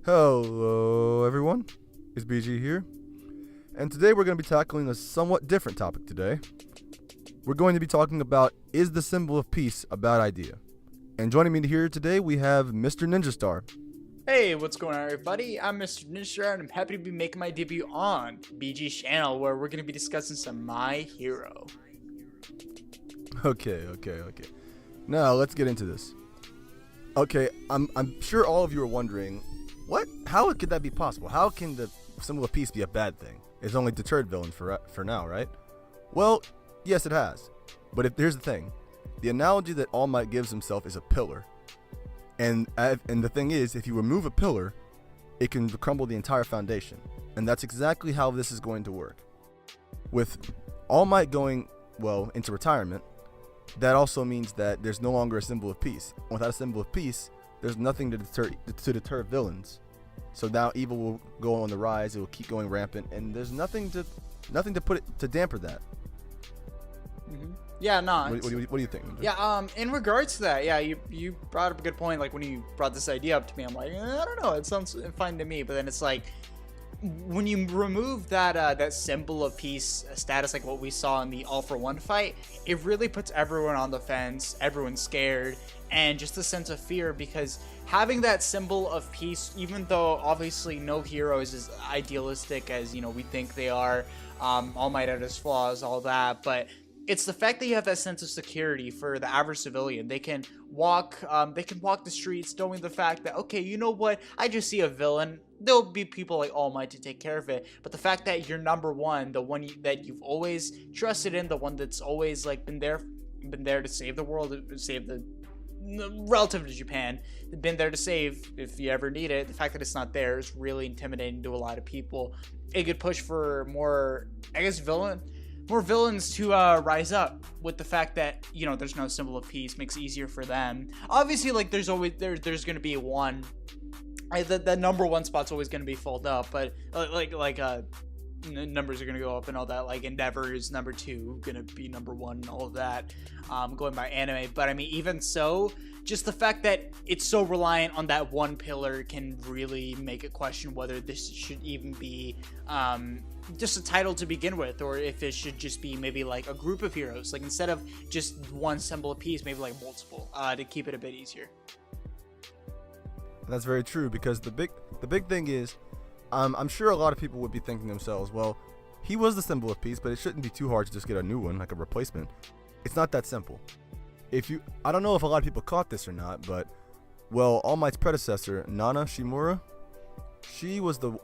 Hello, everyone. It's BG here. And today we're going to be tackling a somewhat different topic today. We're going to be talking about, is the symbol of peace a bad idea? And joining me here today, we have Mr. Ninja Star. Hey, what's going on, everybody? I'm Mr. Ninja, and I'm happy to be making my debut on BG's channel, where we're going to be discussing some My Hero. Okay. Now, let's get into this. Okay, I'm sure all of you are wondering, how could that be possible? How can the symbol of peace be a bad thing? It's only deterred villains for now, right? Well, yes, it has. But here's the thing. The analogy that All Might gives himself is a pillar. And the thing is, if you remove a pillar, it can crumble the entire foundation. And that's exactly how this is going to work. With All Might going, into retirement, that also means that there's no longer a symbol of peace. Without a symbol of peace, there's nothing to deter villains. So now evil will go on the rise, it will keep going rampant, and there's nothing to damper that. Mm-hmm. Yeah, no. What do you think? Yeah, in regards to that, yeah, you brought up a good point. Like, when you brought this idea up to me, I'm like, I don't know, it sounds fine to me. But then it's like, when you remove that symbol of peace status, like what we saw in the All for One fight, it really puts everyone on the fence, everyone's scared, and just a sense of fear, because having that symbol of peace, even though obviously no hero is as idealistic as, we think they are, All Might had his flaws, all that, but it's the fact that you have that sense of security for the average civilian. They can walk the streets knowing the fact that, okay, you know what, I just see a villain, there'll be people like All Might to take care of it. But the fact that you're number one, the one that you've always trusted in, the one that's always like been there to save the world, save the relative to Japan, been there to save if you ever need it. The fact that it's not there is really intimidating to a lot of people. It could push for more villains to rise up, with the fact that there's no symbol of peace, makes it easier for them. Obviously, like, there's going to be one. The number one spot's always going to be filled up, but numbers are going to go up and all that. Like, Endeavor is number 2, going to be number 1 and all of that, going by anime. But I mean, even so, just the fact that it's so reliant on that one pillar can really make it question whether this should even be just a title to begin with, or if it should just be maybe like a group of heroes, like instead of just one symbol of peace, maybe like multiple, to keep it a bit easier. That's very true, because the big thing is, I'm sure a lot of people would be thinking themselves, well, he was the symbol of peace, but it shouldn't be too hard to just get a new one, like a replacement. It's not that simple. I don't know if a lot of people caught this or not, but, All Might's predecessor, Nana Shimura, she was the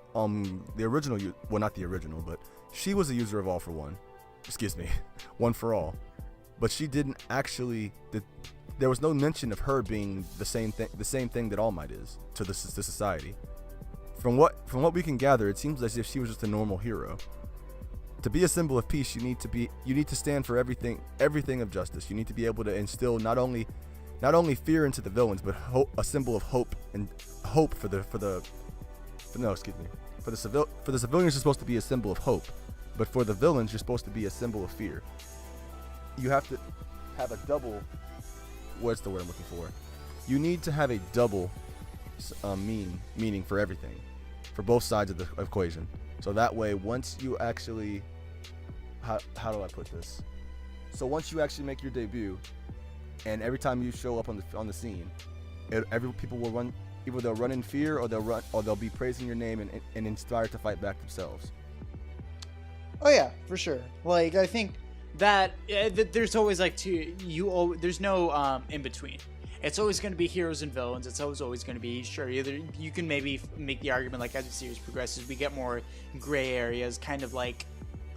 original, not the original, but she was a user of All for One. Excuse me, One for All. But she didn't actually, there was no mention of her being the same thing that All Might is to the society. From what we can gather, it seems as if she was just a normal hero. To be a symbol of peace, you need to stand for everything of justice. You need to be able to instill not only fear into the villains, but a symbol of hope, and hope for the civilians, you're supposed to be a symbol of hope, but for the villains, you're supposed to be a symbol of fear. You have to have a double. What's the word I'm looking for? You need to have a double meaning for everything, for both sides of the equation. So that way, once you actually, how do I put this? So once you actually make your debut, and every time you show up on the scene, people will run. Either they'll run in fear, or they'll be praising your name and inspired to fight back themselves. Oh yeah, for sure. Like, I think that there's always there's no in between. It's always going to be heroes and villains. It's always going to be, sure, either you can maybe make the argument, like, as the series progresses, we get more gray areas, kind of like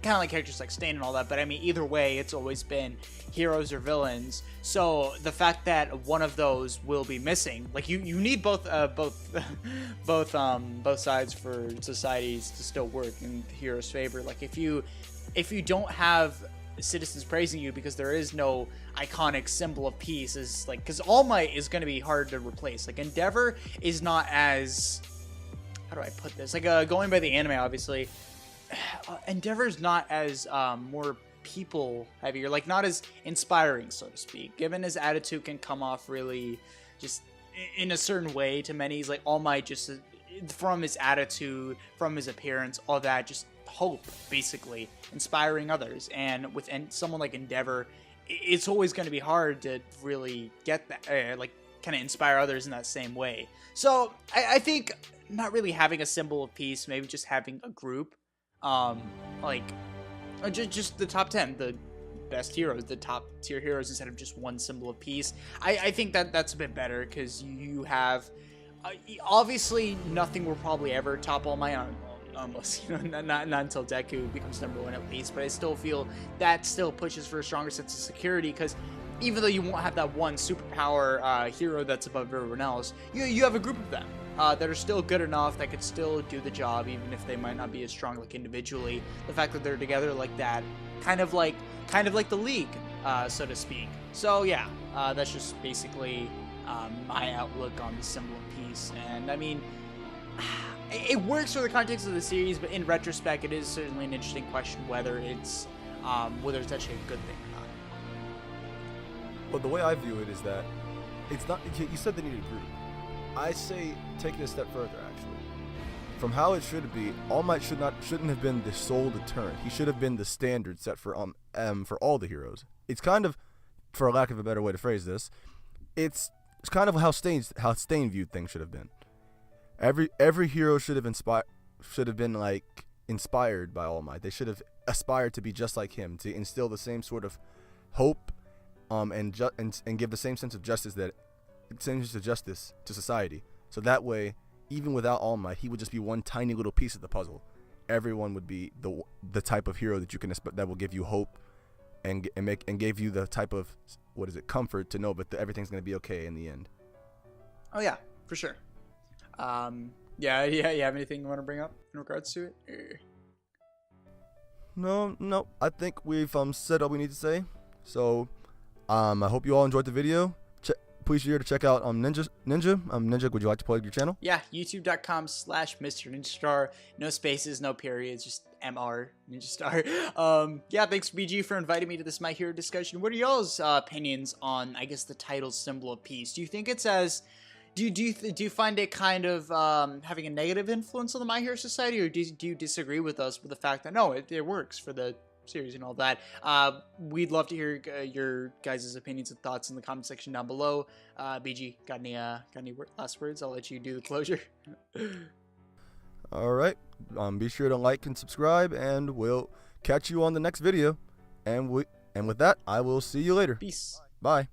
characters like Stain and all that. But I mean, either way, it's always been heroes or villains. So the fact that one of those will be missing, like, you need both sides for societies to still work in the hero's favor. Like, if you don't have citizens praising you because there is no iconic symbol of peace, is like, because All Might is going to be hard to replace. Like, Endeavor is not as, how do I put this, like, going by the anime, obviously, Endeavor's not as more people heavy, or like not as inspiring, so to speak, given his attitude can come off really just in a certain way to many. He's like, All Might just from his attitude, from his appearance, all that, just hope, basically, inspiring others. And with someone like Endeavor, it's always going to be hard to really get that, like, kind of inspire others in that same way. So I think not really having a symbol of peace, maybe just having a group, like just the top 10, the best heroes, the top tier heroes, instead of just one symbol of peace. I think that's a bit better, because you have obviously nothing will probably ever top All Might, unless, you know, not until Deku becomes number 1 at least. But I still feel that still pushes for a stronger sense of security, because even though you won't have that one superpower hero that's above everyone else, you have a group of them that are still good enough, that could still do the job, even if they might not be as strong like individually. The fact that they're together like that, kind of like the League, so to speak. So yeah, that's just basically my outlook on the symbol of peace. And I mean, it works for the context of the series, but in retrospect, it is certainly an interesting question whether it's actually a good thing or not. Well, the way I view it is that it's not. You said they need a group. I say take it a step further. Actually, from how it should be, All Might shouldn't have been the sole deterrent. He should have been the standard set for all the heroes. It's kind of, for lack of a better way to phrase this, it's kind of how Stain viewed things should have been. Every hero should have been like inspired by All Might. They should have aspired to be just like him, to instill the same sort of hope, and give the same sense of justice to society. So that way, even without All Might, he would just be one tiny little piece of the puzzle. Everyone would be the type of hero that you can that will give you hope, and give you the type of comfort to know that everything's gonna be okay in the end. Oh yeah, for sure. Yeah. You have anything you want to bring up in regards to it? No. I think we've said all we need to say. So, I hope you all enjoyed the video. Please be sure to check out Ninja. Ninja, would you like to plug your channel? Yeah, youtube.com/Mr. Ninja Star. No spaces, no periods, just MR Ninja Star. Yeah, thanks BG for inviting me to this My Hero discussion. What are y'all's opinions on, I guess, the title's symbol of peace? Do you think it's as do you find it kind of having a negative influence on the My Hero Society, or do you disagree with us with the fact that no, it works for the series and all that? We'd love to hear your guys' opinions and thoughts in the comment section down below. BG, got any last words? I'll let you do the closure. All right. Be sure to like and subscribe, and we'll catch you on the next video. And with that, I will see you later. Peace. Bye.